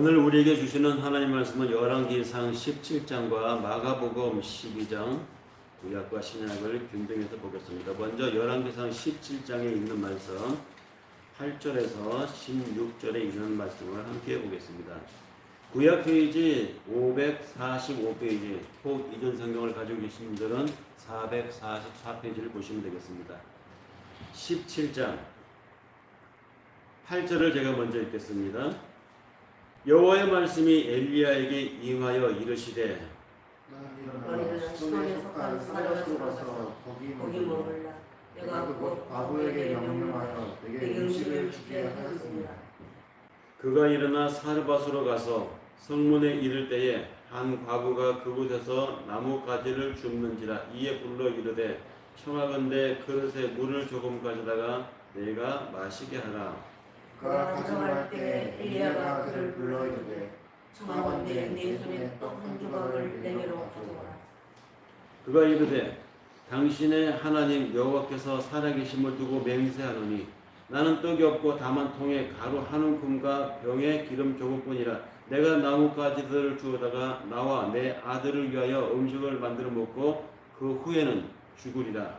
오늘 우리에게 주시는 하나님 말씀은 열왕기상 17장과 마가복음 12장 구약과 신약을 균등해서 보겠습니다. 먼저 열왕기상 17장에 있는 말씀 8절에서 16절에 있는 말씀을 함께 보겠습니다. 구약 페이지 545페이지, 혹 이전 성경을 가지고 계신 분들은 444페이지를 보시면 되겠습니다. 17장 8절을 제가 먼저 읽겠습니다. 여호와의 말씀이 엘리야에게 임하여 이르시되 너희는 시돈에 속한 사르밧으로 가서 거기 머물라. 내가 곧 과부에게 명령하여 내게 음식을 주게 하였습니다. 그가 일어나 사르밧으로 가서 성문에 이를 때에 한 과부가 그곳에서 나뭇가지를 줍는지라. 이에 불러 이르되 청하건대 그릇에 물을 조금 가져다가 내가 마시게 하라. 그가 가져갈 때 엘리야가 그를 불러 이르되 청하건대 네 손에 떡 한 조각을 내게로 가져오라. 그가 이르되 당신의 하나님 여호와께서 살아계심을 두고 맹세하노니 나는 떡이 없고 다만 통에 가루 한 움큼과 병에 기름 조금뿐이라. 내가 나뭇가지들을 주어다가 나와 내 아들을 위하여 음식을 만들어 먹고 그 후에는 죽으리라.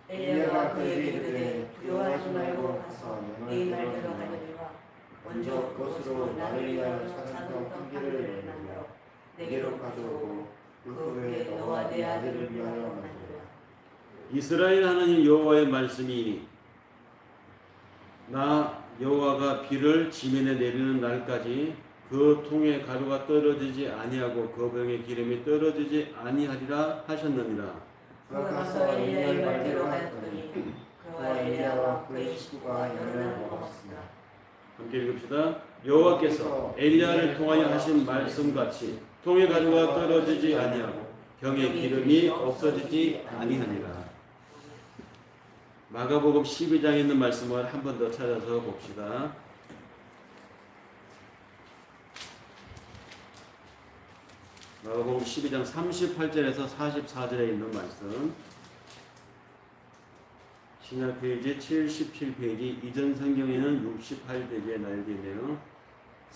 엘리야가 그에게 이르되 두려워하지 말고 가서 네 말대로 하려니와 먼저 그것으로 나를 위하여 작은 떡 한 개를 만들어 내게로 가져오고 그 후에 너와 내 아들을 위하여 만들라. 이스라엘 하나님 여호와의 말씀이니 나 여호와가 비를 지면에 내리는 날까지 그 통에 가루가 떨어지지 아니하고 그 병에 기름이 떨어지지 아니하리라 하셨느니라. 그가 가서 엘리야의 말대로 하였더니 그와 엘리야와 그의 식구가 여러 날 먹었습니다. 함께 읽읍시다. 여호와께서 엘리야를 통하여 하신 말씀같이 통에 가루가 떨어지지 아니하고 병에 기름이 없어지지 아니하니라. 마가복음 12장에 있는 말씀을 한 번 더 찾아서 봅시다. 마가복음 12장 38절에서 44절에 있는 말씀, 신약 페이지 77페이지, 이전 성경에는 68페이지에 나열되어 있네요.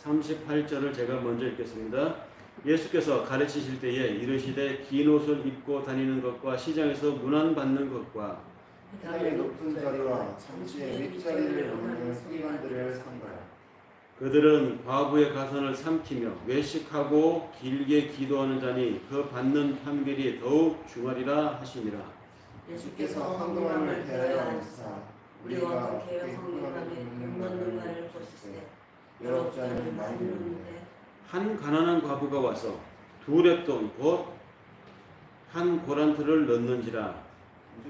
38절을 제가 먼저 읽겠습니다. 예수께서 가르치실 때에 이르시되 긴 옷을 입고 다니는 것과 시장에서 문안받는 것과 땅의 높은 자리와 참치의 밑자리를 얻는 서기관들을 삼가라. 그들은 과부의 가선을 삼키며 외식하고 길게 기도하는 자니 그 받는 판결이 더욱 중하리라 하시니라. 예수께서 황금함을 대하여 앉으사 우리가 어떻게 황금함에 돈 넣는가를 보시되 여러 자는 많이 넣는데 한 가난한 과부가 와서 두 렙돈 곧 한 고란트를 넣는지라.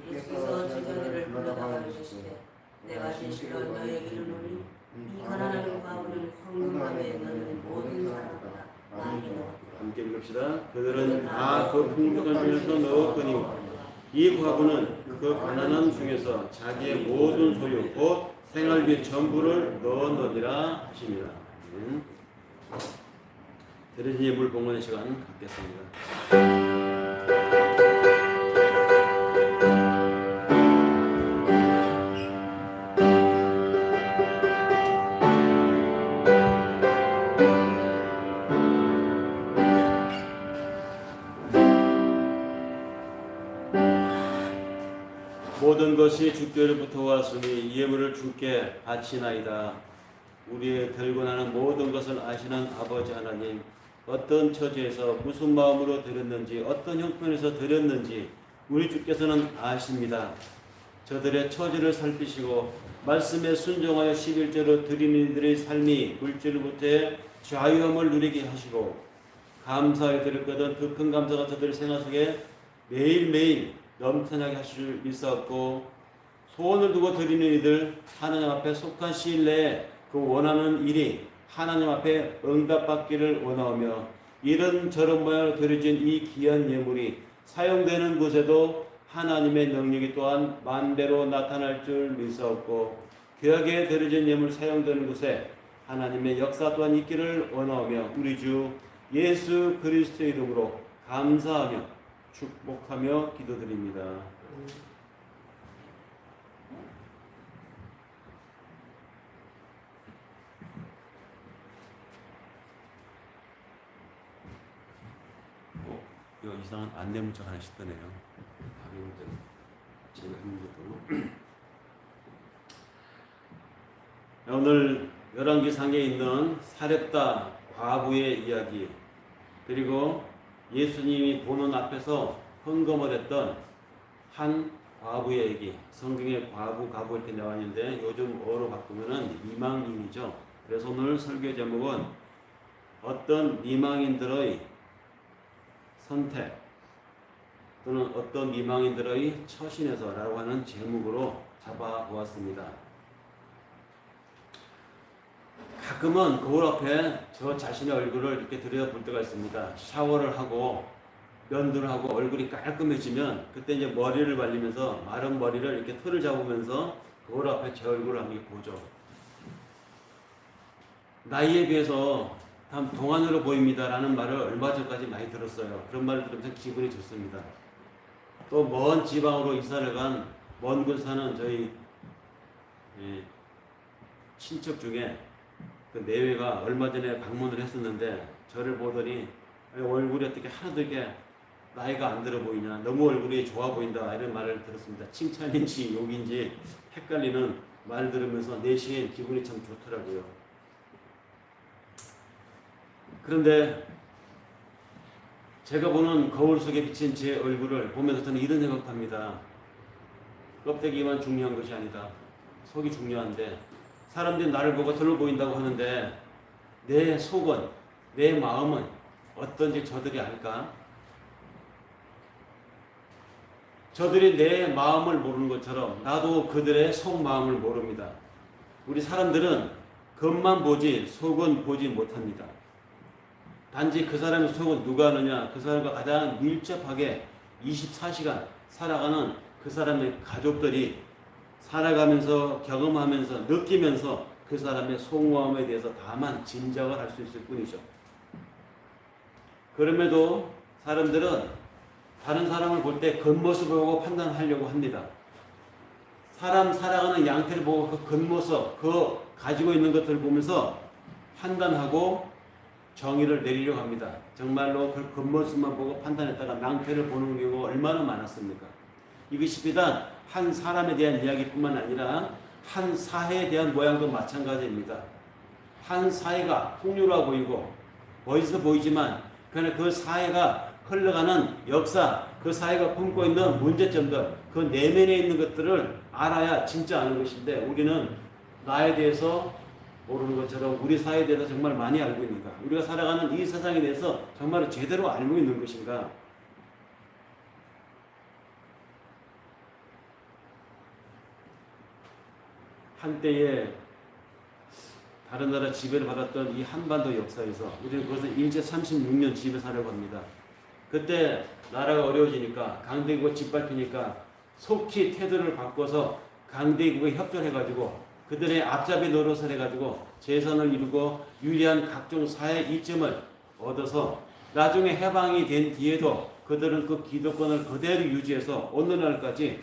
예수께서 제자들을 불러다가 이르시되 내가 진실로 너희에게 이르노니 이 가난한 과부는 황금함에 넣는 모든 사람보다 많이 넣었다. 함께 읽읍시다. 그들은 다 그 풍족한 중에서 넣었거니 이 과부는 그 가난한 중에서 자기의 모든 소유 곧 생활비 전부를 넣었느니라 하시니라. 드려진 예물 봉헌의 시간 갖겠습니다. 모든 것이 주께로부터 왔으니 예물을 주께 바치나이다. 우리의 들고 나는 모든 것을 아시는 아버지 하나님, 어떤 처지에서 무슨 마음으로 드렸는지 어떤 형편에서 드렸는지 우리 주께서는 아십니다. 저들의 처지를 살피시고 말씀에 순종하여 11절로 드리는 이들의 삶이 물질로부터의 자유함을 누리게 하시고 감사하여 드릴 거든 그 큰 감사가 저들의 생활 속에 매일매일 넘쳐나게 하실 줄 믿사옵고 소원을 두고 드리는 이들 하나님 앞에 속한 시일 내에 그 원하는 일이 하나님 앞에 응답받기를 원하오며 이런저런 모양으로 드려진 이 귀한 예물이 사용되는 곳에도 하나님의 능력이 또한 만배로 나타날 줄 믿사옵고 귀하게 드려진 예물 사용되는 곳에 하나님의 역사 또한 있기를 원하오며 우리 주 예수 그리스도의 이름으로 감사하며 축복하며 기도드립니다. 이상한 안내 문자가 하나씩 뜨네요. 제가 했는데도. 오늘 열왕기상에 있는 사렙다 과부의 이야기, 그리고 예수님이 보는 앞에서 헌금을 했던 한 과부의 얘기, 성경에 과부, 가부 이렇게 나와 있는데 요즘 어로 바꾸면은 이망인이죠. 그래서 오늘 설교 제목은 어떤 미망인들의 선택 또는 어떤 미망인들의 처신에서라고 하는 제목으로 잡아보았습니다. 가끔은 거울 앞에 저 자신의 얼굴을 이렇게 들여다볼 때가 있습니다. 샤워를 하고 면도를 하고 얼굴이 깔끔해지면 그때 이제 머리를 말리면서 마른 머리를 이렇게 털을 잡으면서 거울 앞에 제 얼굴을 한번 보죠. 나이에 비해서 참 동안으로 보입니다라는 말을 얼마 전까지 많이 들었어요. 그런 말을 들으면서 기분이 좋습니다. 또 먼 지방으로 이사를 간 먼 곳 사는 저희 친척 중에 그 내외가 얼마 전에 방문을 했었는데 저를 보더니 얼굴이 어떻게 하나도 이렇게 나이가 안 들어 보이냐, 너무 얼굴이 좋아 보인다, 이런 말을 들었습니다. 칭찬인지 욕인지 헷갈리는 말을 들으면서 내시엔 기분이 참 좋더라고요. 그런데 제가 보는 거울 속에 비친 제 얼굴을 보면서 저는 이런 생각도 합니다. 껍데기만 중요한 것이 아니다. 속이 중요한데 사람들이 나를 보고 젊어 보인다고 하는데 내 속은, 내 마음은 어떤지 저들이 알까? 저들이 내 마음을 모르는 것처럼 나도 그들의 속마음을 모릅니다. 우리 사람들은 겉만 보지 속은 보지 못합니다. 단지 그 사람의 속은 누가 아느냐, 그 사람과 가장 밀접하게 24시간 살아가는 그 사람의 가족들이 살아가면서 경험하면서 느끼면서 그 사람의 속마음에 대해서 다만 짐작을 할 수 있을 뿐이죠. 그럼에도 사람들은 다른 사람을 볼 때 겉모습을 보고 판단하려고 합니다. 사람 살아가는 양태를 보고 그 겉모습, 그 가지고 있는 것들을 보면서 판단하고 정의를 내리려고 합니다. 정말로 그 겉모습만 보고 판단했다가 낭패를 보는 경우가 얼마나 많았습니까? 이것이 비단 한 사람에 대한 이야기뿐만 아니라 한 사회에 대한 모양도 마찬가지입니다. 한 사회가 풍요로워 보이고 멋있어 보이지만 그러나 그 사회가 흘러가는 역사, 그 사회가 품고 있는 문제점들, 그 내면에 있는 것들을 알아야 진짜 아는 것인데 우리는 나에 대해서 모르는 것처럼 우리 사회에 대해서 정말 많이 알고 있는가? 우리가 살아가는 이 세상에 대해서 정말 제대로 알고 있는 것인가? 한때에 다른 나라 지배를 받았던 이 한반도 역사에서 우리는 그것을 일제 36년 지배 살려고 합니다. 그때 나라가 어려워지니까 강대국이 짓밟히니까 속히 태도를 바꿔서 강대국에 협조해가지고 그들의 앞잡이 노릇을 해가지고 재선을 이루고 유리한 각종 사회 이점을 얻어서 나중에 해방이 된 뒤에도 그들은 그 기득권을 그대로 유지해서 오늘날까지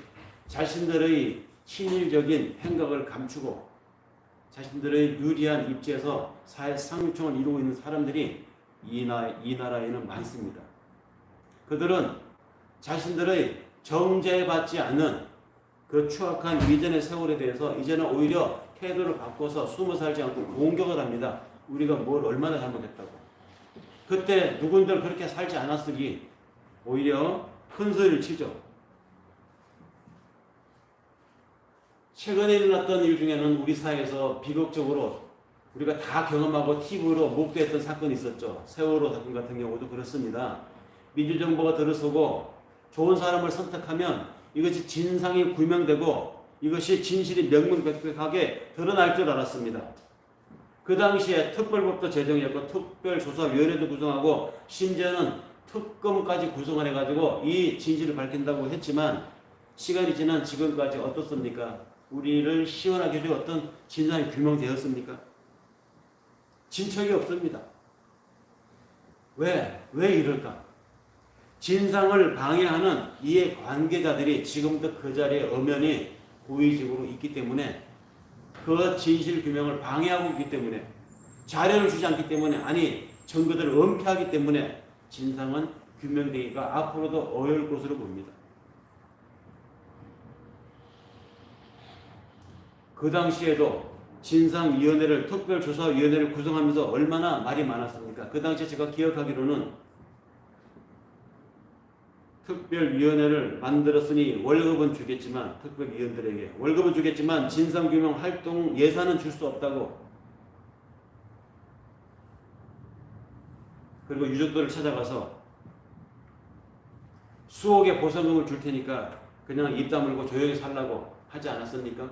자신들의 친일적인 행각을 감추고 자신들의 유리한 입지에서 사회 상류층을 이루고 있는 사람들이 이 나라에는 많습니다. 그들은 자신들의 정죄받지 않는 그 추악한 이전의 세월에 대해서 이제는 오히려 태도를 바꿔서 숨어 살지 않고 공격을 합니다. 우리가 뭘 얼마나 잘못했다고. 그때 누군들 그렇게 살지 않았으니 오히려 큰 소리를 치죠. 최근에 일어났던 일 중에는 우리 사회에서 비극적으로 우리가 다 경험하고 TV로 목도했던 사건이 있었죠. 세월호 사건 같은 경우도 그렇습니다. 민주정부가 들어서고 좋은 사람을 선택하면 이것이 진상이 규명되고 이것이 진실이 명명백백하게 드러날 줄 알았습니다. 그 당시에 특별법도 제정했고 특별조사위원회도 구성하고 심지어는 특검까지 구성을 해가지고 이 진실을 밝힌다고 했지만 시간이 지난 지금까지 어떻습니까? 우리를 시원하게 해줄 어떤 진상이 규명되었습니까? 진척이 없습니다. 왜 이럴까? 진상을 방해하는 이해 관계자들이 지금도 그 자리에 엄연히 고의적으로 있기 때문에 그 진실 규명을 방해하고 있기 때문에 자료를 주지 않기 때문에 아니 증거들을 은폐하기 때문에 진상은 규명되기가 앞으로도 어려울 것으로 봅니다. 그 당시에도 진상위원회를, 특별조사위원회를 구성하면서 얼마나 말이 많았습니까? 그 당시에 제가 기억하기로는 특별위원회를 만들었으니 월급은 주겠지만, 특별위원들에게 월급은 주겠지만 진상규명 활동 예산은 줄 수 없다고, 그리고 유족들을 찾아가서 수억의 보상금을 줄 테니까 그냥 입 다물고 조용히 살라고 하지 않았습니까?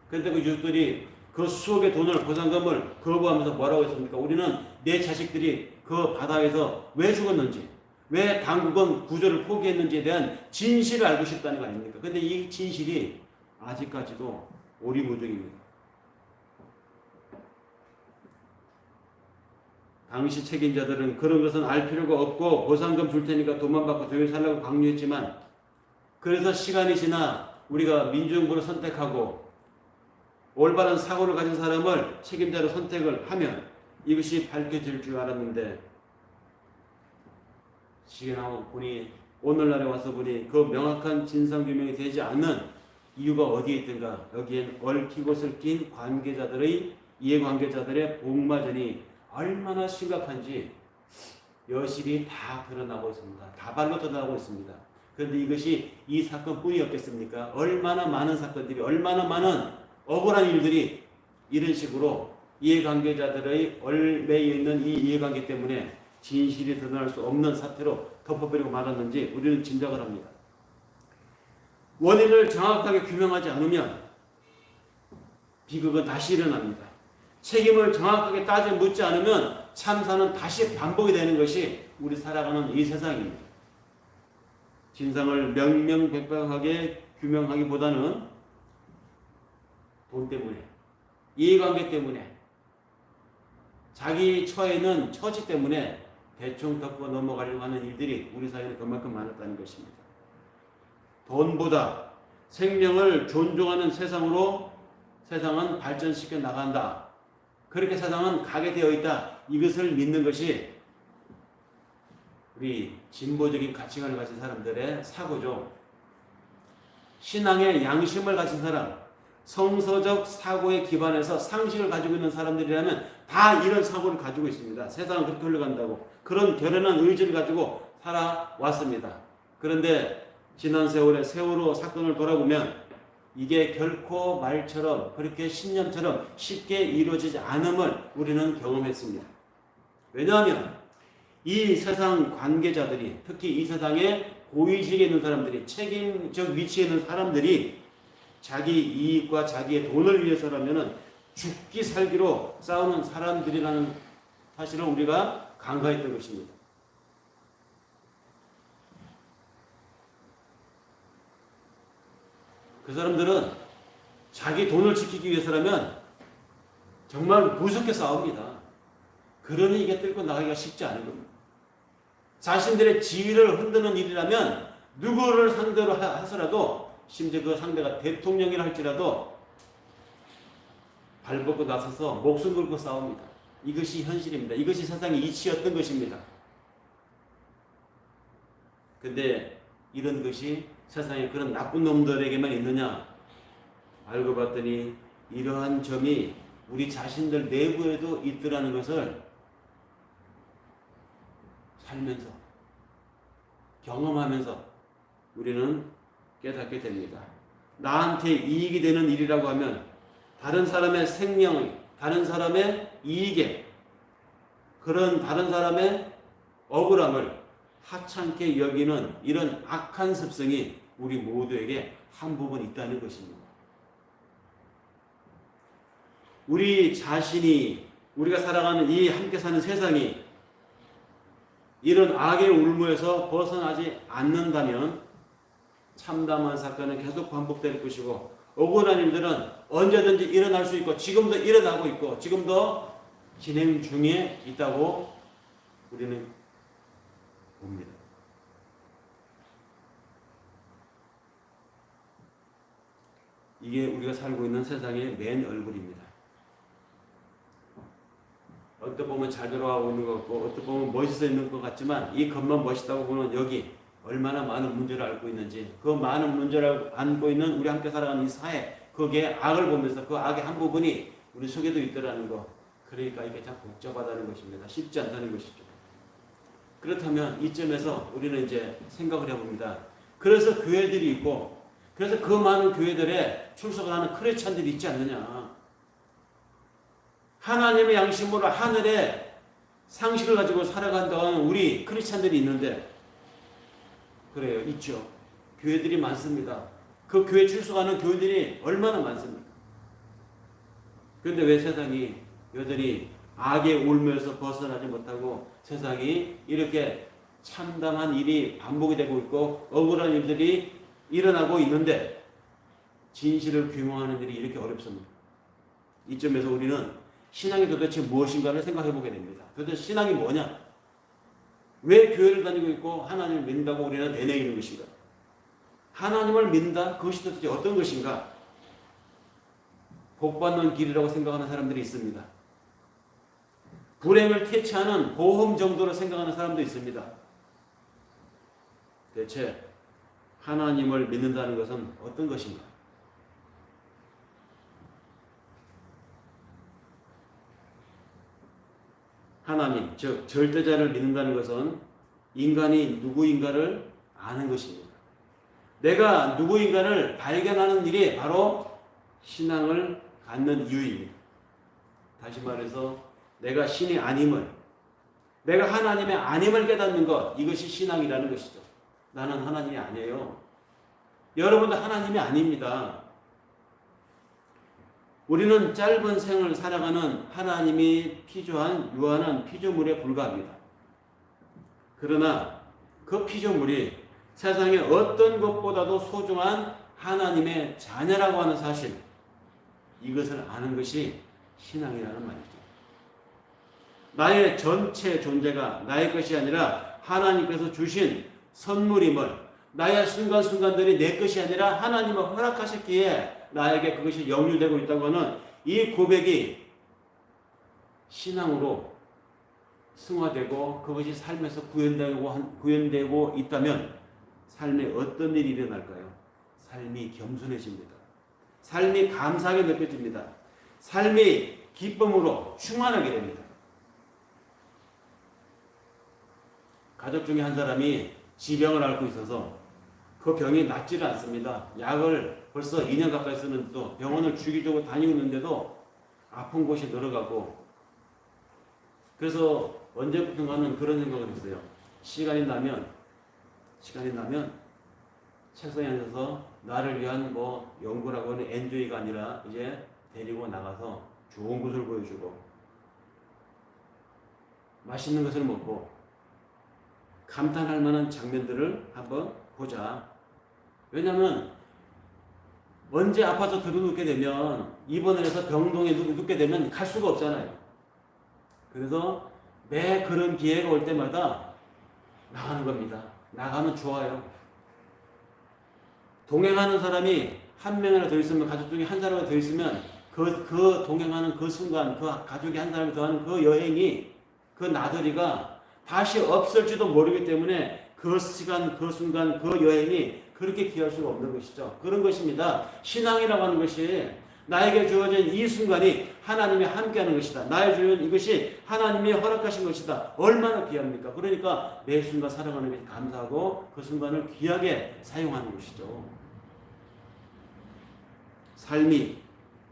그런데 그 유족들이 그 수억의 돈을, 보상금을 거부하면서 뭐라고 했습니까? 우리는 내 자식들이 그 바다에서 왜 죽었는지, 왜 당국은 구조를 포기했는지에 대한 진실을 알고 싶다는 거 아닙니까? 그런데 이 진실이 아직까지도 오리무중입니다. 당시 책임자들은 그런 것은 알 필요가 없고 보상금 줄 테니까 돈만 받고 조용히 살라고 강요했지만, 그래서 시간이 지나 우리가 민주정부를 선택하고 올바른 사고를 가진 사람을 책임자로 선택을 하면 이것이 밝혀질 줄 알았는데, 지금 보니, 오늘날에 와서 보니 그 명확한 진상규명이 되지 않는 이유가 어디에 있든가, 여기엔 얽히고 설킨 관계자들의, 이해관계자들의 복마전이 얼마나 심각한지 여실히 다 드러나고 있습니다. 다발로 드러나고 있습니다. 그런데 이것이 이 사건뿐이었겠습니까? 얼마나 많은 사건들이, 얼마나 많은 억울한 일들이 이런 식으로 이해관계자들의 얽매여 있는 이 이해관계 때문에 진실이 드러날 수 없는 사태로 덮어버리고 말았는지 우리는 짐작을 합니다. 원인을 정확하게 규명하지 않으면 비극은 다시 일어납니다. 책임을 정확하게 따져 묻지 않으면 참사는 다시 반복이 되는 것이 우리 살아가는 이 세상입니다. 진상을 명명백백하게 규명하기보다는 돈 때문에, 이해관계 때문에, 자기 처해 있는 처지 때문에 대충 덮고 넘어가려고 하는 일들이 우리 사회에 그만큼 많았다는 것입니다. 돈보다 생명을 존중하는 세상으로 세상은 발전시켜 나간다. 그렇게 세상은 가게 되어 있다. 이것을 믿는 것이 우리 진보적인 가치관을 가진 사람들의 사고죠. 신앙의 양심을 가진 사람, 성서적 사고에 기반해서 상식을 가지고 있는 사람들이라면 다 이런 사고를 가지고 있습니다. 세상은 그렇게 흘러간다고. 그런 결연한 의지를 가지고 살아왔습니다. 그런데 지난 세월의 세월호 사건을 돌아보면 이게 결코 말처럼, 그렇게 신념처럼 쉽게 이루어지지 않음을 우리는 경험했습니다. 왜냐하면 이 세상 관계자들이, 특히 이 세상에 고위직에 있는 사람들이, 책임적 위치에 있는 사람들이 자기 이익과 자기의 돈을 위해서라면 죽기 살기로 싸우는 사람들이라는 사실을 우리가 간과했던 것입니다. 그 사람들은 자기 돈을 지키기 위해서라면 정말 무섭게 싸웁니다. 그러니 이게 뚫고 나가기가 쉽지 않은 겁니다. 자신들의 지위를 흔드는 일이라면 누구를 상대로 하더라도, 심지어 그 상대가 대통령이라 할지라도 발벗고 나서서 목숨 걸고 싸웁니다. 이것이 현실입니다. 이것이 세상의 이치였던 것입니다. 근데 이런 것이 세상에 그런 나쁜 놈들에게만 있느냐? 알고 봤더니 이러한 점이 우리 자신들 내부에도 있더라는 것을 살면서, 경험하면서 우리는 깨닫게 됩니다. 나한테 이익이 되는 일이라고 하면 다른 사람의 생명이, 다른 사람의 이익에, 그런 다른 사람의 억울함을 하찮게 여기는 이런 악한 습성이 우리 모두에게 한 부분 있다는 것입니다. 우리 자신이, 우리가 살아가는 이 함께 사는 세상이 이런 악의 울무에서 벗어나지 않는다면 참담한 사건은 계속 반복될 것이고, 억울한 일들은 언제든지 일어날 수 있고, 지금도 일어나고 있고, 지금도 진행 중에 있다고 우리는 봅니다. 이게 우리가 살고 있는 세상의 맨 얼굴입니다. 어떻게 보면 잘 돌아가고 있는 것 같고 어떻게 보면 멋있어 있는 것 같지만 이 겉만 멋있다고 보면 여기 얼마나 많은 문제를 앓고 있는지 그 많은 문제를 안고 있는 우리 함께 살아가는 이 사회 거기에 악을 보면서 그 악의 한 부분이 우리 속에도 있더라는 거. 그러니까 이게 참 복잡하다는 것입니다. 쉽지 않다는 것이죠. 그렇다면 이점에서 우리는 이제 생각을 해봅니다. 그래서 교회들이 있고 그래서 그 많은 교회들에 출석을 하는 크리스찬들이 있지 않느냐. 하나님의 양심으로 하늘의 상식을 가지고 살아간다는 우리 크리스찬들이 있는데 그래요. 있죠. 교회들이 많습니다. 그 교회 출석하는 교회들이 얼마나 많습니까? 그런데 왜 세상이 여전히 악의 울면서 벗어나지 못하고 세상이 이렇게 참담한 일이 반복이 되고 있고 억울한 일들이 일어나고 있는데 진실을 규명하는 일이 이렇게 어렵습니다. 이점에서 우리는 신앙이 도대체 무엇인가를 생각해 보게 됩니다. 도대체 신앙이 뭐냐? 왜 교회를 다니고 있고 하나님을 믿는다고 우리는 내내이는 것인가? 하나님을 믿는다? 그것이 도대체 어떤 것인가? 복받는 길이라고 생각하는 사람들이 있습니다. 불행을 퇴치하는 보험 정도로 생각하는 사람도 있습니다. 대체 하나님을 믿는다는 것은 어떤 것인가? 하나님, 즉 절대자를 믿는다는 것은 인간이 누구인가를 아는 것입니다. 내가 누구인가를 발견하는 일이 바로 신앙을 갖는 이유입니다. 다시 말해서 내가 신이 아님을, 내가 하나님의 아님을 깨닫는 것, 이것이 신앙이라는 것이죠. 나는 하나님이 아니에요. 여러분도 하나님이 아닙니다. 우리는 짧은 생을 살아가는 하나님이 피조한 유한한 피조물에 불과합니다. 그러나 그 피조물이 세상의 어떤 것보다도 소중한 하나님의 자녀라고 하는 사실, 이것을 아는 것이 신앙이라는 말이죠. 나의 전체 존재가 나의 것이 아니라 하나님께서 주신 선물임을, 나의 순간순간들이 내 것이 아니라 하나님을 허락하셨기에 나에게 그것이 영유되고 있다고 하는 이 고백이 신앙으로 승화되고 그것이 삶에서 구현되고 있다면 삶에 어떤 일이 일어날까요? 삶이 겸손해집니다. 삶이 감사하게 느껴집니다. 삶이 기쁨으로 충만하게 됩니다. 가족 중에 한 사람이 지병을 앓고 있어서 그 병이 낫지를 않습니다. 약을 벌써 2년 가까이 쓰는데도 병원을 주기적으로 다니고 있는데도 아픈 곳이 늘어가고, 그래서 언제부턴가는 그런 생각을 했어요. 시간이 나면 책상에 앉아서 나를 위한 연구라고 하는 엔조이가 아니라 이제 데리고 나가서 좋은 곳을 보여주고 맛있는 것을 먹고 감탄할 만한 장면들을 한번 보자. 왜냐하면 언제 아파서 들어눕게 되면, 입원을 해서 병동에 눕게 되면 갈 수가 없잖아요. 그래서 매 그런 기회가 올 때마다 나가는 겁니다. 나가면 좋아요. 동행하는 사람이 한 명이나 더 있으면, 가족 중에 한 사람이 더 있으면 그 동행하는 그 순간, 그 가족이 한 사람이 더 하는 그 여행이, 그 나들이가 다시 없을지도 모르기 때문에 그 시간, 그 순간, 그 여행이 그렇게 귀할 수가 없는 것이죠. 그런 것입니다. 신앙이라고 하는 것이 나에게 주어진 이 순간이 하나님이 함께하는 것이다. 나의 주어진 이것이 하나님이 허락하신 것이다. 얼마나 귀합니까? 그러니까 매 순간 살아가는 것이 감사하고 그 순간을 귀하게 사용하는 것이죠. 삶이,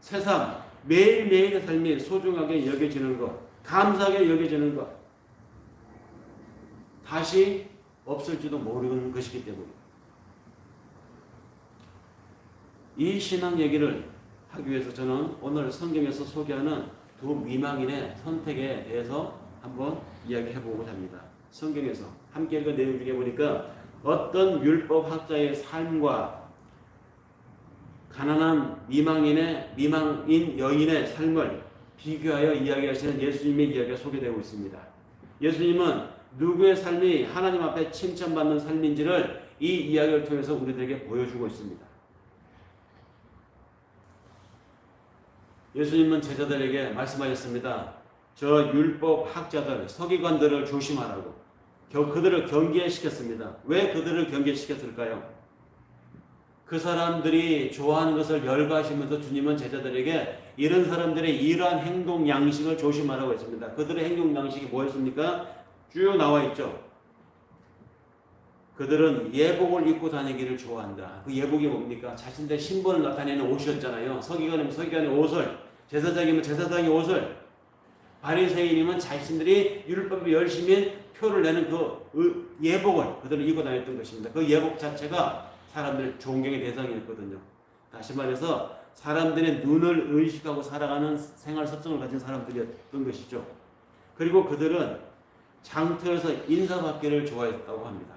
새삼 매일매일의 삶이 소중하게 여겨지는 것, 감사하게 여겨지는 것, 다시 없을지도 모르는 것이기 때문입니다. 이 신앙 얘기를 하기 위해서 저는 오늘 성경에서 소개하는 두 미망인의 선택에 대해서 한번 이야기해 보고자 합니다. 성경에서 함께 읽은 내용 중에 보니까 어떤 율법학자의 삶과 가난한 미망인 여인의 삶을 비교하여 이야기하시는 예수님의 이야기가 소개되고 있습니다. 예수님은 누구의 삶이 하나님 앞에 칭찬받는 삶인지를 이 이야기를 통해서 우리들에게 보여주고 있습니다. 예수님은 제자들에게 말씀하셨습니다. 저 율법 학자들, 서기관들을 조심하라고 그들을 경계시켰습니다. 왜 그들을 경계시켰을까요? 그 사람들이 좋아하는 것을 열거하시면서 주님은 제자들에게 이런 사람들의 이러한 행동 양식을 조심하라고 했습니다. 그들의 행동 양식이 뭐였습니까? 쭉 나와 있죠. 그들은 예복을 입고 다니기를 좋아한다. 그 예복이 뭡니까? 자신들의 신분을 나타내는 옷이었잖아요. 서기관이면 서기관의 옷을, 제사장이면 제사장의 옷을, 바리새인이면 자신들이 율법에 열심히 표를 내는 그 예복을 그들은 입고 다녔던 것입니다. 그 예복 자체가 사람들의 존경의 대상이었거든요. 다시 말해서 사람들의 눈을 의식하고 살아가는 생활 습성을 가진 사람들이었던 것이죠. 그리고 그들은 장터에서 인사받기를 좋아했다고 합니다.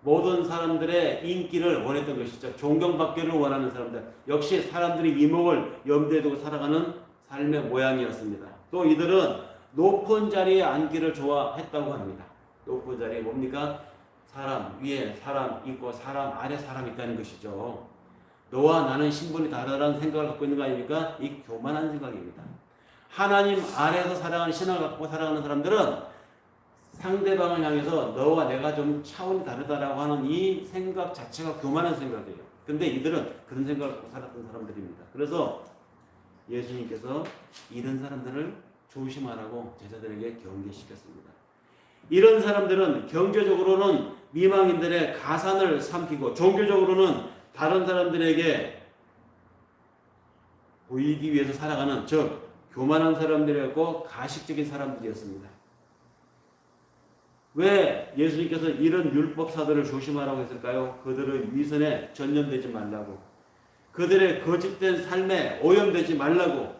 모든 사람들의 인기를 원했던 것이죠. 존경받기를 원하는 사람들. 역시 사람들이 이목을 염두에 두고 살아가는 삶의 모양이었습니다. 또 이들은 높은 자리에 앉기를 좋아했다고 합니다. 높은 자리에 뭡니까? 사람 위에 사람 있고 사람 아래 사람 있다는 것이죠. 너와 나는 신분이 다르다는 생각을 갖고 있는 거 아닙니까? 이 교만한 생각입니다. 하나님 아래에서 살아가는 신앙을 갖고 살아가는 사람들은 상대방을 향해서 너와 내가 좀 차원이 다르다라고 하는 이 생각 자체가 교만한 생각이에요. 근데 이들은 그런 생각을 갖고 살았던 사람들입니다. 그래서 예수님께서 이런 사람들을 조심하라고 제자들에게 경계시켰습니다. 이런 사람들은 경제적으로는 미망인들의 가산을 삼키고 종교적으로는 다른 사람들에게 보이기 위해서 살아가는, 즉 교만한 사람들이었고 가식적인 사람들이었습니다. 왜 예수님께서 이런 율법사들을 조심하라고 했을까요? 그들의 위선에 전념되지 말라고, 그들의 거짓된 삶에 오염되지 말라고,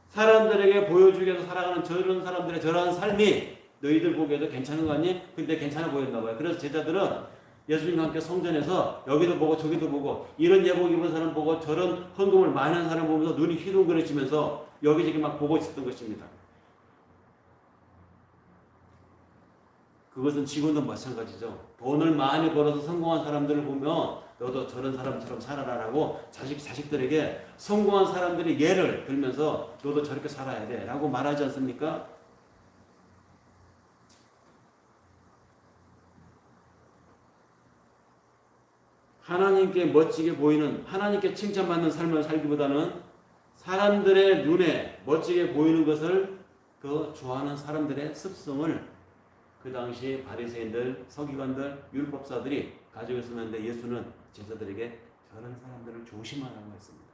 사람들에게 보여주기 위해서 살아가는 저런 사람들의 저러한 삶이 너희들 보기에도 괜찮은 거 아니? 근데 괜찮아 보였나 봐요. 그래서 제자들은 예수님과 함께 성전에서 여기도 보고 저기도 보고 이런 예복 입은 사람 보고 저런 헌금을 많이 하는 사람 보면서 눈이 휘둥그레지면서 여기저기 막 보고 있었던 것입니다. 그것은 지금도 마찬가지죠. 돈을 많이 벌어서 성공한 사람들을 보면 너도 저런 사람처럼 살아라라고 자식들에게 성공한 사람들이 예를 들면서 너도 저렇게 살아야 돼 라고 말하지 않습니까? 하나님께 멋지게 보이는, 하나님께 칭찬받는 삶을 살기보다는 사람들의 눈에 멋지게 보이는 것을 좋아하는 사람들의 습성을 그 당시 바리새인들, 서기관들, 율법사들이 가지고 있었는데 예수는 제자들에게 저런 사람들을 조심하라고 했습니다.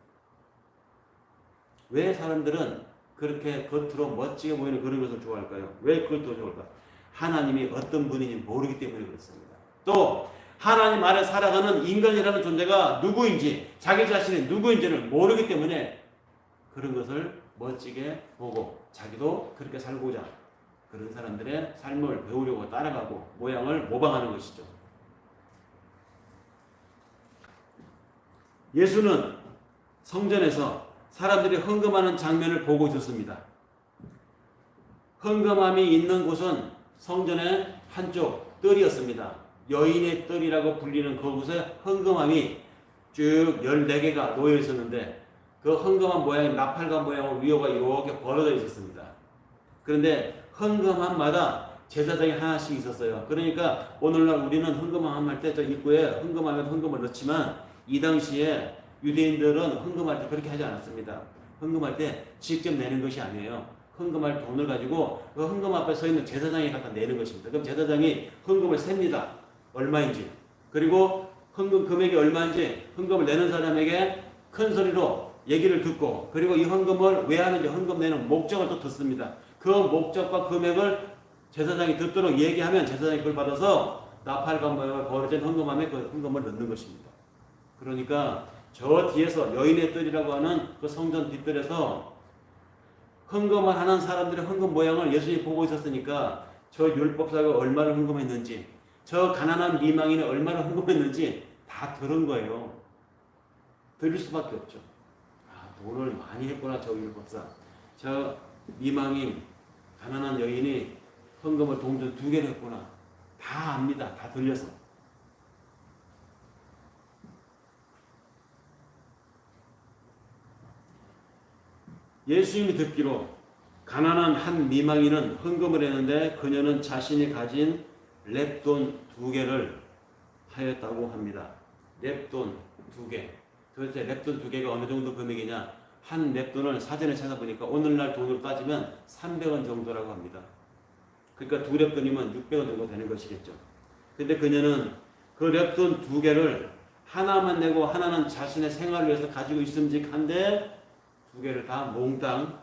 왜 사람들은 그렇게 겉으로 멋지게 보이는 그런 것을 좋아할까요? 왜 그걸 더 좋아할까? 하나님이 어떤 분인지 모르기 때문에 그렇습니다. 또 하나님 아래 살아가는 인간이라는 존재가 누구인지, 자기 자신이 누구인지를 모르기 때문에 그런 것을 멋지게 보고 자기도 그렇게 살고자 그런 사람들의 삶을 배우려고 따라가고 모양을 모방하는 것이죠. 예수는 성전에서 사람들이 헌금하는 장면을 보고 있었습니다. 헌금함이 있는 곳은 성전의 한쪽 뜰이었습니다. 여인의 뜰이라고 불리는 그곳에 헌금함이 쭉 14개가 놓여 있었는데 그 헌금함 모양이 나팔관 모양으로 위로가 이렇게 벌어져 있었습니다. 그런데 헌금함마다 제사장이 하나씩 있었어요. 그러니까 오늘날 우리는 헌금함 할 때 저 입구에 헌금함에 헌금을 넣지만 이 당시에 유대인들은 헌금할 때 그렇게 하지 않았습니다. 헌금할 때 직접 내는 것이 아니에요. 헌금할 돈을 가지고 그 헌금 앞에 서 있는 제사장이 갖다 내는 것입니다. 그럼 제사장이 헌금을 셉니다. 얼마인지. 그리고 헌금 금액이 얼마인지 헌금을 내는 사람에게 큰 소리로 얘기를 듣고, 그리고 이 헌금을 왜 하는지 헌금 내는 목적을 또 듣습니다. 그 목적과 금액을 제사장이 듣도록 얘기하면 제사장이 그걸 받아서 나팔관 모양을 벌어진 헌금함에 그 헌금을 넣는 것입니다. 그러니까 저 뒤에서 여인의 뜰이라고 하는 그 성전 뒷뜰에서 헌금을 하는 사람들의 헌금 모양을 예수님이 보고 있었으니까 저 율법사가 얼마를 헌금했는지, 저 가난한 미망인이 얼마나 헌금했는지 다 들은 거예요. 들을 수밖에 없죠. 아, 돈을 많이 했구나 저 율법사. 저 미망인 가난한 여인이 헌금을 동전 2개를 했구나. 다 압니다. 다 들려서. 예수님이 듣기로 가난한 한 미망인은 헌금을 했는데 그녀는 자신이 가진 렙돈 2개를 하였다고 합니다. 렙돈 2개. 도대체 렙돈 2개가 어느 정도 금액이냐? 한 렙돈을 사전에 찾아보니까 오늘날 돈으로 따지면 300원 정도라고 합니다. 그러니까 2렙돈이면 600원 정도 되는 것이겠죠. 근데 그녀는 그 렙돈 2개를 하나만 내고 하나는 자신의 생활을 위해서 가지고 있음직한데 2개를 다 몽땅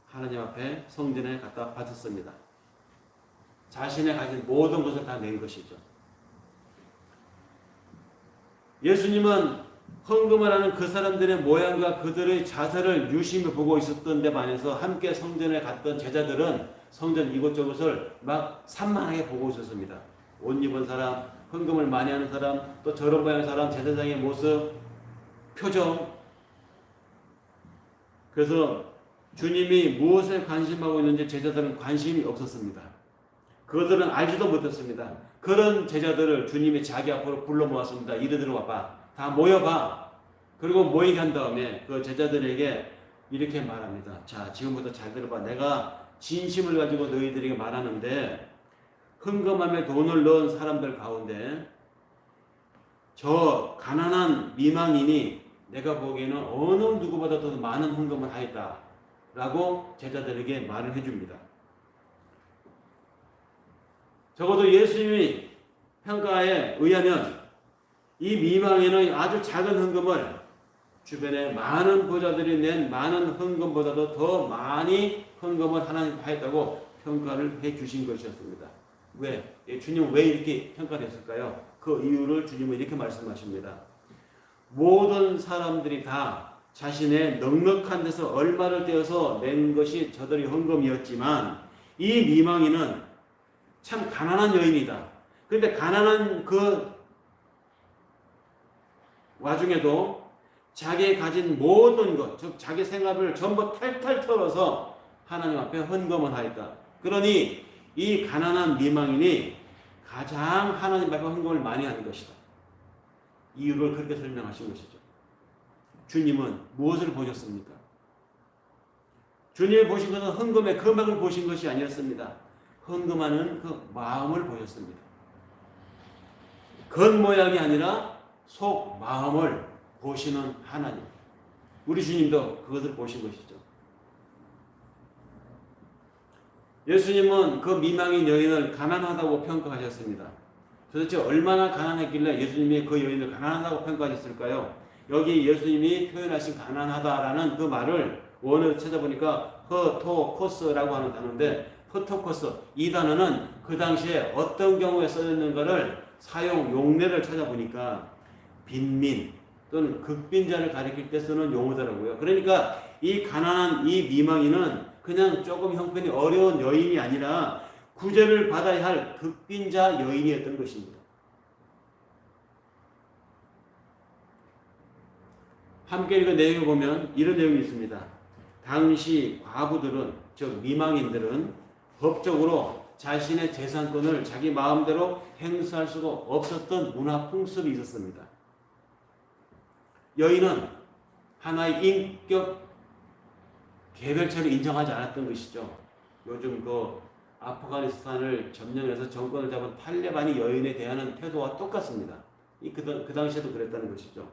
하나님 앞에 성전에 갖다 바쳤습니다. 자신의 가진 모든 것을 다 낸 것이죠. 예수님은 헌금을 하는 그 사람들의 모양과 그들의 자세를 유심히 보고 있었던 데 반해서 함께 성전에 갔던 제자들은 성전 이곳저곳을 막 산만하게 보고 있었습니다. 옷 입은 사람, 헌금을 많이 하는 사람, 또 저런 모양의 사람, 제사장의 모습, 표정. 그래서 주님이 무엇에 관심하고 있는지 제자들은 관심이 없었습니다. 그들은 알지도 못했습니다. 그런 제자들을 주님이 자기 앞으로 불러 모았습니다. 이리들 와봐. 다 모여봐. 그리고 모이게 한 다음에 그 제자들에게 이렇게 말합니다. 자, 지금부터 잘 들어봐. 내가 진심을 가지고 너희들에게 말하는데 헌금함에 돈을 넣은 사람들 가운데 저 가난한 미망인이 내가 보기에는 어느 누구보다 더 많은 헌금을 하였다 라고 제자들에게 말을 해줍니다. 적어도 예수님이 평가에 의하면 이 미망인의 아주 작은 헌금을 주변에 많은 부자들이 낸 많은 헌금보다도 더 많이 헌금을 하나님 하였다고 평가를 해 주신 것이었습니다. 왜? 주님은 왜 이렇게 평가를 했을까요? 그 이유를 주님은 이렇게 말씀하십니다. 모든 사람들이 다 자신의 넉넉한 데서 얼마를 떼어서 낸 것이 저들의 헌금이었지만 이 미망인은 참 가난한 여인이다. 그런데 가난한 그 와중에도 자기의 가진 모든 것, 즉 자기 생활을 전부 탈탈 털어서 하나님 앞에 헌금을 하였다. 그러니 이 가난한 미망인이 가장 하나님 앞에 헌금을 많이 한 것이다. 이유를 그렇게 설명하신 것이죠. 주님은 무엇을 보셨습니까? 주님이 보신 것은 헌금의 금액을 보신 것이 아니었습니다. 헌금하는 그 마음을 보셨습니다. 겉모양이 아니라 속 마음을 보시는 하나님. 우리 주님도 그것을 보신 것이죠. 예수님은 그 미망인 여인을 가난하다고 평가하셨습니다. 도대체 얼마나 가난했길래 예수님이 그 여인을 가난하다고 평가하셨을까요? 여기 예수님이 표현하신 가난하다라는 그 말을 원어로 찾아보니까 허토코스라고 하는 단어인데 허토코스 이 단어는 그 당시에 어떤 경우에 써졌는가를 사용 용례를 찾아보니까 빈민 또는 극빈자를 가리킬 때 쓰는 용어더라고요. 그러니까 이 가난한 이 미망인은 그냥 조금 형편이 어려운 여인이 아니라 구제를 받아야 할 극빈자 여인이었던 것입니다. 함께 읽은 내용을 보면 이런 내용이 있습니다. 당시 과부들은, 즉 미망인들은 법적으로 자신의 재산권을 자기 마음대로 행사할 수가 없었던 문화 풍습이 있었습니다. 여인은 하나의 인격 개별체를 인정하지 않았던 것이죠. 요즘 그 아프가니스탄을 점령해서 정권을 잡은 탈레반이 여인에 대한 태도와 똑같습니다. 그 당시에도 그랬다는 것이죠.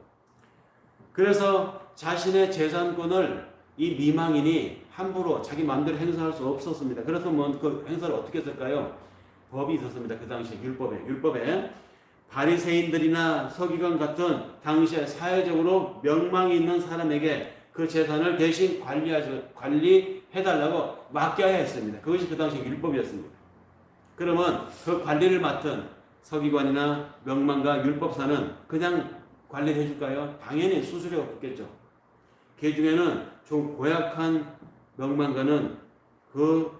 그래서 자신의 재산권을 이 미망인이 함부로 자기 마음대로 행사할 수 없었습니다. 그래서 그 행사를 어떻게 했을까요? 법이 있었습니다. 그 당시에 율법에 바리새인들이나 서기관 같은 당시에 사회적으로 명망이 있는 사람에게 그 재산을 대신 관리해달라고 맡겨야 했습니다. 그것이 그 당시 율법이었습니다. 그러면 그 관리를 맡은 서기관이나 명망가 율법사는 그냥 관리를 해줄까요? 당연히 수수료가 붙겠죠. 그 중에는 좀 고약한 명망가는 그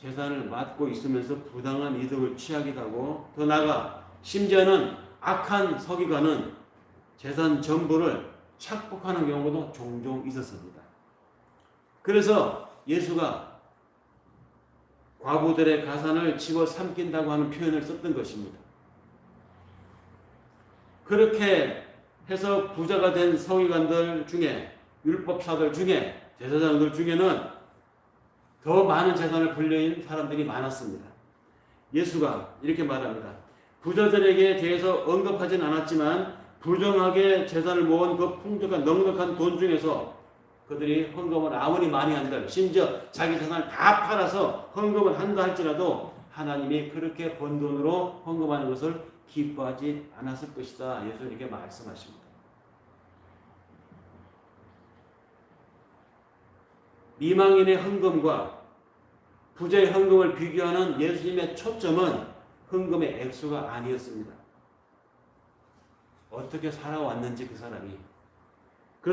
재산을 맡고 있으면서 부당한 이득을 취하기도 하고, 더 나아가 심지어는 악한 서기관은 재산 전부를 착복하는 경우도 종종 있었습니다. 그래서 예수가 과부들의 가산을 집어 삼킨다고 하는 표현을 썼던 것입니다. 그렇게 해서 부자가 된 서기관들 중에, 율법사들 중에, 제사장들 중에는 더 많은 재산을 불려인 사람들이 많았습니다. 예수가 이렇게 말합니다. 부자들에게 대해서 언급하진 않았지만 부정하게 재산을 모은 그 풍족한 넉넉한 돈 중에서 그들이 헌금을 아무리 많이 한들 심지어 자기 재산을 다 팔아서 헌금을 한다 할지라도 하나님이 그렇게 번 돈으로 헌금하는 것을 기뻐하지 않았을 것이다. 예수는 이렇게 말씀하십니다. 미망인의 헌금과 부자의 헌금을 비교하는 예수님의 초점은 헌금의 액수가 아니었습니다. 어떻게 살아왔는지 그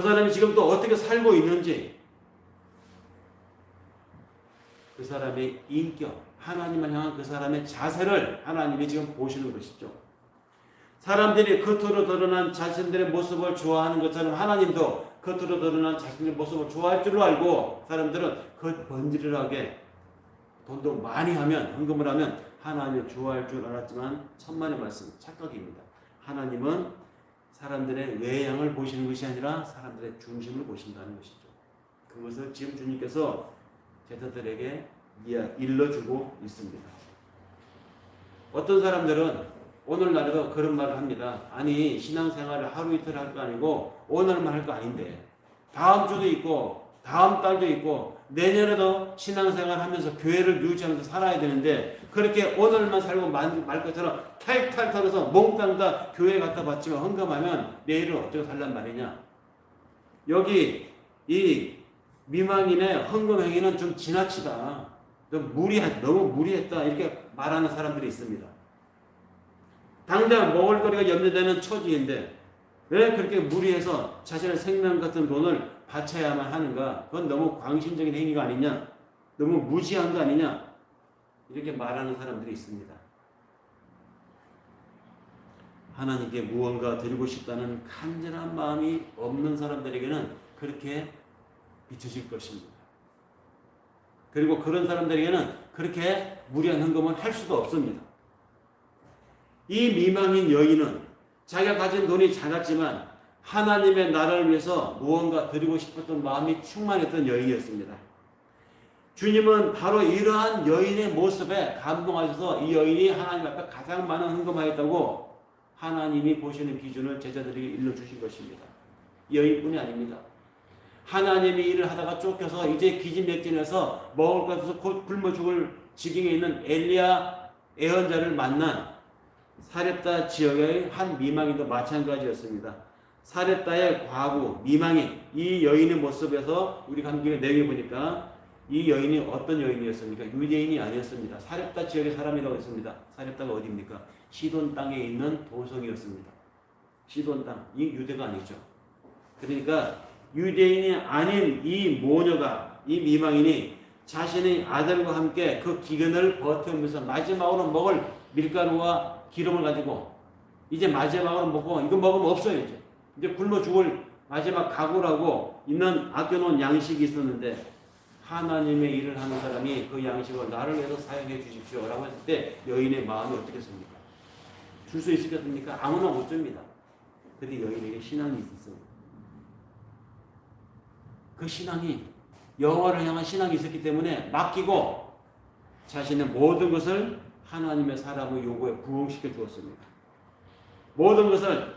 사람이 지금 또 어떻게 살고 있는지, 그 사람의 인격, 하나님을 향한 그 사람의 자세를 하나님이 지금 보시는 것이죠. 사람들이 겉으로 드러난 자신들의 모습을 좋아하는 것처럼 하나님도 겉으로 드러난 자신의 모습을 좋아할 줄로 알고 사람들은 겉번지르하게 돈도 많이 하면, 헌금을 하면 하나님을 좋아할 줄 알았지만 천만의 말씀, 착각입니다. 하나님은 사람들의 외양을 보시는 것이 아니라 사람들의 중심을 보신다는 것이죠. 그것을 지금 주님께서 제자들에게 일러주고 있습니다. 어떤 사람들은 오늘날에도 그런 말을 합니다. 아니, 신앙생활을 하루 이틀 할 거 아니고 오늘만 할 거 아닌데 다음 주도 있고 다음 달도 있고 내년에도 신앙생활 하면서 교회를 유지하면서 살아야 되는데 그렇게 오늘만 살고 말 것처럼 탈탈 털어서 몽땅 다 교회에 갖다 바치고 헌금하면 내일은 어떻게 살란 말이냐. 여기 이 미망인의 헌금 행위는 좀 지나치다, 너무 무리했다, 이렇게 말하는 사람들이 있습니다. 당장 먹을 거리가 염려되는 처지인데 왜 그렇게 무리해서 자신의 생명 같은 돈을 바쳐야만 하는가? 그건 너무 광신적인 행위가 아니냐? 너무 무지한 거 아니냐? 이렇게 말하는 사람들이 있습니다. 하나님께 무언가 드리고 싶다는 간절한 마음이 없는 사람들에게는 그렇게 비춰질 것입니다. 그리고 그런 사람들에게는 그렇게 무리한 헌금을 할 수도 없습니다. 이 미망인 여인은 자기가 가진 돈이 작았지만 하나님의 나라를 위해서 무언가 드리고 싶었던 마음이 충만했던 여인이었습니다. 주님은 바로 이러한 여인의 모습에 감동하셔서 이 여인이 하나님 앞에 가장 많은 헌금하였다고 하나님이 보시는 기준을 제자들에게 일러주신 것입니다. 여인뿐이 아닙니다. 하나님이 일을 하다가 쫓겨서 이제 기진맥진해서 먹을 것 없어서 곧 굶어 죽을 지경에 있는 엘리야 예언자를 만난 사렙다 지역의 한 미망인도 마찬가지였습니다. 사렙다의 과부, 미망인, 이 여인의 모습에서 우리 감독의 내용에 보니까 이 여인이 어떤 여인이었습니까? 유대인이 아니었습니다. 사렙다 지역의 사람이라고 했습니다. 사렙다가 어디입니까? 시돈 땅에 있는 도성이었습니다. 시돈 땅, 이 유대가 아니죠. 그러니까 유대인이 아닌 이 모녀가, 이 미망인이 자신의 아들과 함께 그 기근을 버텨오면서 마지막으로 먹을 밀가루와 기름을 가지고 이제 마지막으로 먹고 이거 먹으면 없어요. 이제 굶어 죽을 마지막 각오라고 있는 아껴놓은 양식이 있었는데 하나님의 일을 하는 사람이 그 양식을 나를 위해서 사용해 주십시오 라고 했을 때 여인의 마음이 어떻겠습니까? 줄 수 있겠습니까? 아무나 못 줍니다. 근데 여인에게 신앙이 있었습니다. 그 신앙이 여호와를 향한 신앙이 있었기 때문에 맡기고 자신의 모든 것을 하나님의 사람의 요구에 부응시켜 주었습니다. 모든 것을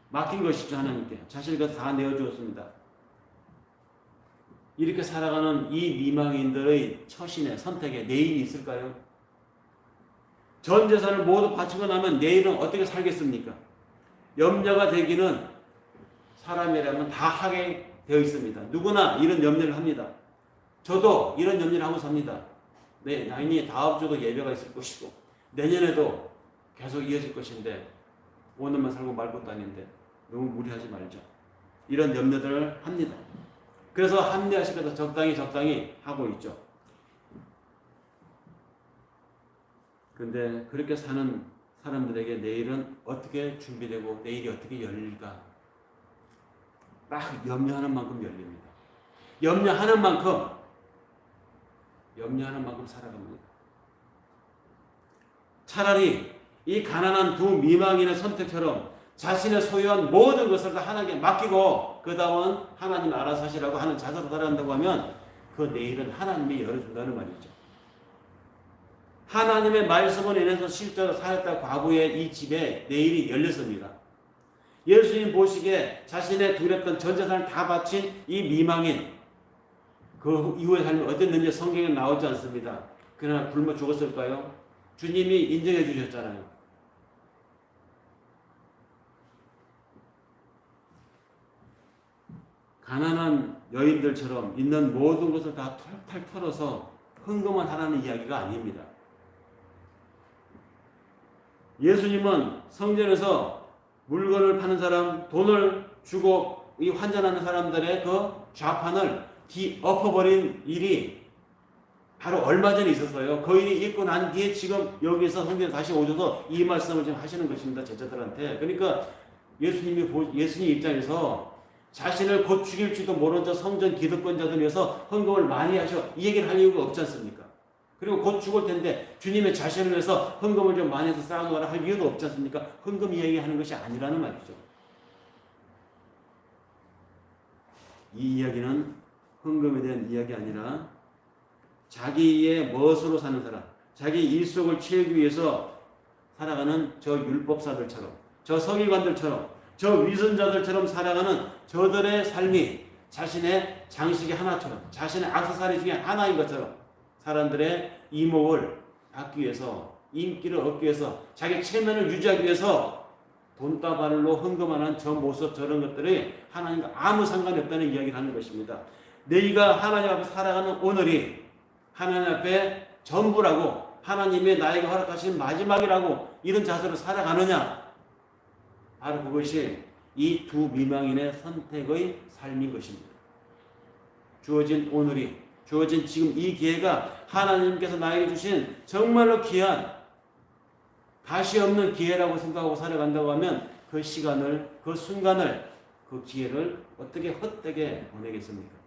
맡긴 것이죠. 하나님께 자신의 것 다 내어주었습니다. 이렇게 살아가는 이 미망인들의 처신에 선택에 내일이 있을까요? 전 재산을 모두 바치고 나면 내일은 어떻게 살겠습니까? 염려가 되기는 사람이라면 다 하게 되어 있습니다. 누구나 이런 염려를 합니다. 저도 이런 염려를 하고 삽니다. 네, 당연히 다음 주도 예배가 있을 것이고 내년에도 계속 이어질 것인데 오늘만 살고 말 것도 아닌데 너무 무리하지 말자. 이런 염려들을 합니다. 그래서 합리화시켜서 적당히 하고 있죠. 그런데 그렇게 사는 사람들에게 내일은 어떻게 준비되고 내일이 어떻게 열릴까? 딱 염려하는 만큼 열립니다. 염려하는 만큼 살아갑니다. 차라리 이 가난한 두 미망인의 선택처럼 자신의 소유한 모든 것을 다 하나님께 맡기고 그 다음은 하나님 알아서 하시라고 하는 자세로 살아간다고 하면 그 내일은 하나님이 열어준다는 말이죠. 하나님의 말씀을 인해서 실제로 살았다 과부의 이 집에 내일이 열렸습니다. 예수님 보시기에 자신의 두렸던 전 재산을 다 바친 이 미망인 그 이후의 삶이 어땠는지 성경에 나오지 않습니다. 그러나 굶어 죽었을까요? 주님이 인정해 주셨잖아요. 가난한 여인들처럼 있는 모든 것을 다 털털 털어서 헌금을 하라는 이야기가 아닙니다. 예수님은 성전에서 물건을 파는 사람, 돈을 주고 이 환전하는 사람들의 그 좌판을 엎어버린 일이 바로 얼마 전에 있었어요. 그 일이 있고 난 뒤에 지금 여기서 성전에 다시 오셔서 이 말씀을 지금 하시는 것입니다. 제자들한테. 그러니까 예수님 입장에서 자신을 곧 죽일지도 모른 저 성전 기득권자들 위해서 헌금을 많이 하셔 이 얘기를 할 이유가 없지 않습니까? 그리고 곧 죽을 텐데 주님의 자신을 위해서 헌금을 좀 많이 해서 쌓아놓으라 할 이유도 없지 않습니까? 헌금 이야기하는 것이 아니라는 말이죠. 이 이야기는 헌금에 대한 이야기 아니라 자기의 멋으로 사는 사람, 자기 일속을 채우기 위해서 살아가는 저 율법사들처럼, 저 서기관들처럼, 저 위선자들처럼 살아가는 저들의 삶이 자신의 장식의 하나처럼, 자신의 액세서리 중에 하나인 것처럼 사람들의 이목을 받기 위해서, 인기를 얻기 위해서, 자기 체면을 유지하기 위해서 돈다발로 헌금하는 저 모습, 저런 것들이 하나님과 아무 상관이 없다는 이야기를 하는 것입니다. 너희가 하나님 앞에 살아가는 오늘이 하나님 앞에 전부라고, 하나님이 나에게 허락하신 마지막이라고 이런 자세로 살아가느냐? 바로 그것이 이 두 미망인의 선택의 삶인 것입니다. 주어진 오늘이, 주어진 지금 이 기회가 하나님께서 나에게 주신 정말로 귀한, 다시 없는 기회라고 생각하고 살아간다고 하면 그 시간을, 그 순간을, 그 기회를 어떻게 헛되게 보내겠습니까?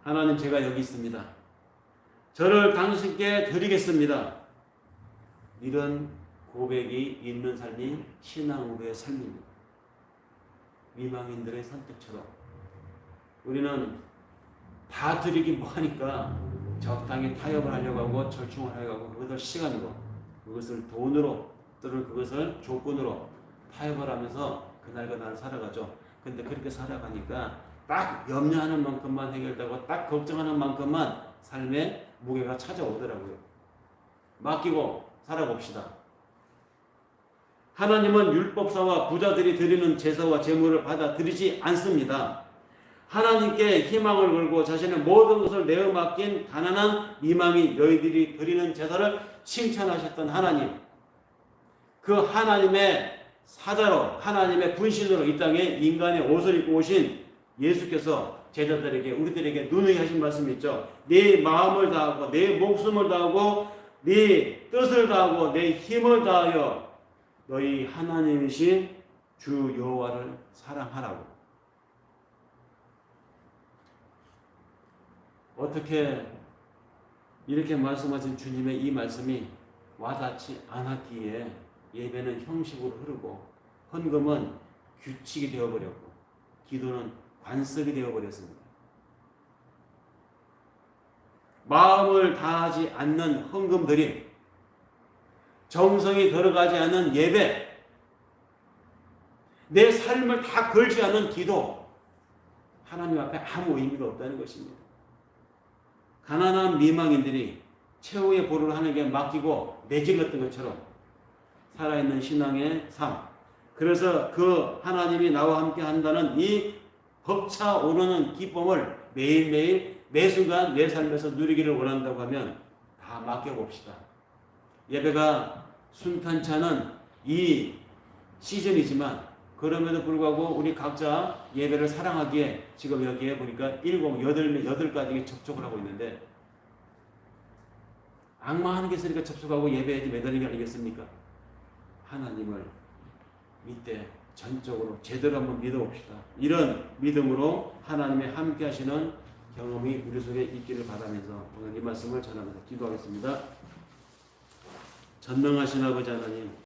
하나님, 제가 여기 있습니다. 저를 당신께 드리겠습니다. 이런 고백이 있는 삶이 신앙으로의 삶입니다. 미망인들의 선택처럼 우리는 다 드리기 뭐하니까 적당히 타협을 하려고 하고 절충을 하려고 하고 그것을 시간으로, 그것을 돈으로, 또는 그것을 조건으로 타협을 하면서 그날 살아가죠. 근데 그렇게 살아가니까 딱 염려하는 만큼만 해결되고 딱 걱정하는 만큼만 삶의 무게가 찾아오더라고요. 맡기고 살아봅시다. 하나님은 율법사와 부자들이 드리는 제사와 제물을 받아들이지 않습니다. 하나님께 희망을 걸고 자신의 모든 것을 내어 맡긴 가난한 미망인 여인들이 드리는 제사를 칭찬하셨던 하나님, 그 하나님의 사자로, 하나님의 분신으로 이 땅에 인간의 옷을 입고 오신 예수께서 제자들에게, 우리들에게 누누이 하신 말씀이 있죠. 내 마음을 다하고 내 목숨을 다하고 네 뜻을 다하고 내 힘을 다하여 너희 하나님이신 주 여호와를 사랑하라고. 어떻게 이렇게 말씀하신 주님의 이 말씀이 와닿지 않았기에 예배는 형식으로 흐르고 헌금은 규칙이 되어버렸고 기도는 관습이 되어버렸습니다. 마음을 다하지 않는 헌금 드림, 정성이 들어가지 않는 예배, 내 삶을 다 걸지 않은 기도, 하나님 앞에 아무 의미가 없다는 것입니다. 가난한 미망인들이 최후의 보루를 하나님께 맡기고 내질렀던 것처럼 살아있는 신앙의 삶, 그래서 그 하나님이 나와 함께 한다는 이 벅차오르는 기쁨을 매일매일 매 순간 내 삶에서 누리기를 원한다고 하면 다 맡겨봅시다. 예배가 순탄치 않은 이 시즌이지만 그럼에도 불구하고 우리 각자 예배를 사랑하기에 지금 여기에 보니까 8가지 접촉을 하고 있는데, 악마하는 게 있으니까 접촉하고 예배에 매달리는 게 아니겠습니까? 하나님을 믿되 전적으로 제대로 한번 믿어봅시다. 이런 믿음으로 하나님의 함께 하시는 경험이 우리 속에 있기를 바라면서 오늘 이 말씀을 전하면서 기도하겠습니다. 전능하신 아버지 하나님,